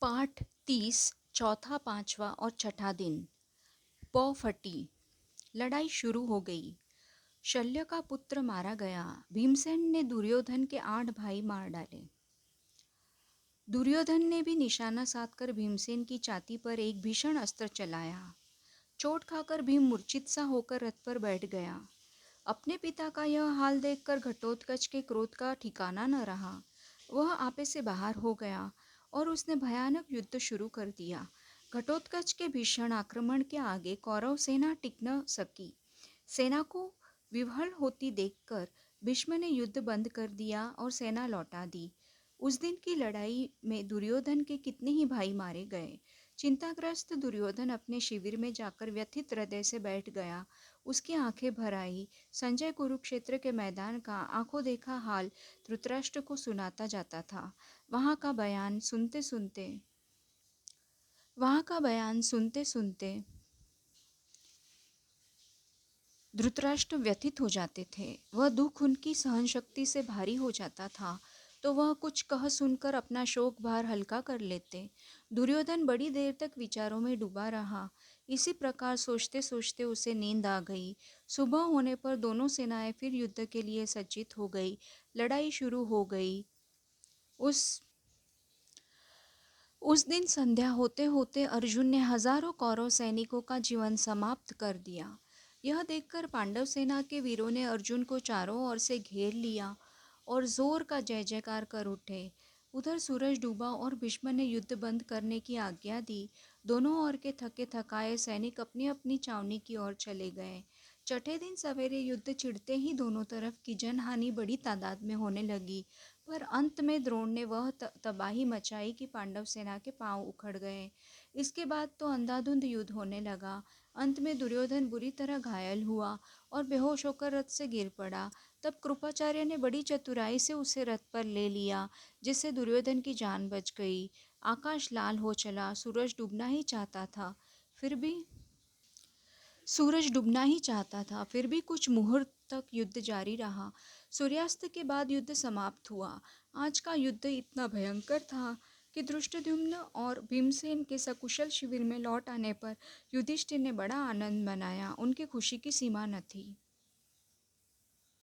पाठ 30 चौथा पांचवा और छठा दिन। पौ फटी। लड़ाई शुरू हो गई। शल्य का पुत्र मारा गया। भीमसेन ने दुर्योधन के 8 भाई मार डाले। दुर्योधन ने भी निशाना साधकर भीमसेन की छाती पर एक भीषण अस्त्र चलाया। चोट खाकर भीम मूर्छित सा होकर रथ पर बैठ गया। अपने पिता का यह हाल देखकर घटोत्कच के क्रोध का ठिकाना न रहा। वह आपे से बाहर हो गया और उसने भयानक युद्ध शुरू कर दिया। घटोत्कच के भीषण आक्रमण के आगे कौरव सेना टिक न सकी। सेना को विह्वल होती देखकर भीष्म ने युद्ध बंद कर दिया और सेना लौटा दी। उस दिन की लड़ाई में दुर्योधन के कितने ही भाई मारे गए। चिंताग्रस्त दुर्योधन अपने शिविर में जाकर व्यथित हृदय से बैठ गया। उसकी आंखें भर आई। संजय कुरुक्षेत्र के मैदान का आंखों देखा हाल धृतराष्ट्र को सुनाता जाता था। वहाँ का बयान सुनते सुनते धृतराष्ट्र व्यथित हो जाते थे। वह दुख उनकी सहन शक्ति से भारी हो जाता था तो वह कुछ कह सुनकर अपना शोक भार हल्का कर लेते। दुर्योधन बड़ी देर तक विचारों में डूबा रहा। इसी प्रकार सोचते सोचते उसे नींद आ गई। सुबह होने पर दोनों सेनाएं फिर युद्ध के लिए सज्जित हो गई। लड़ाई शुरू हो गई। उस दिन संध्या होते होते अर्जुन ने हजारों कौरव सैनिकों का जीवन समाप्त कर दिया। यह देखकर पांडव सेना के वीरों ने अर्जुन को चारों ओर से घेर लिया और जोर का जय जयकार कर उठे। उधर सूरज डूबा और भीष्म ने युद्ध बंद करने की आज्ञा दी। दोनों ओर के थके थकाए सैनिक अपनी अपनी छावनी की ओर चले गए। छठे दिन सवेरे युद्ध छिड़ते ही दोनों तरफ की जनहानि बड़ी तादाद में होने लगी। पर अंत में द्रोण ने वह तबाही मचाई कि पांडव सेना के पांव उखड़ गए। इसके बाद तो अंधाधुंध युद्ध होने लगा। अंत में दुर्योधन बुरी तरह घायल हुआ और बेहोश होकर रथ से गिर पड़ा। तब कृपाचार्य ने बड़ी चतुराई से उसे रथ पर ले लिया, जिससे दुर्योधन की जान बच गई। आकाश लाल हो चला। सूरज डूबना ही चाहता था। फिर भी कुछ मुहूर्त तक युद्ध जारी रहा। सूर्यास्त के बाद युद्ध समाप्त हुआ। आज का युद्ध इतना भयंकर था कि धृष्टद्युम्न और भीमसेन के सकुशल शिविर में लौट आने पर युधिष्ठिर ने बड़ा आनंद मनाया। उनकी खुशी की सीमा न थी।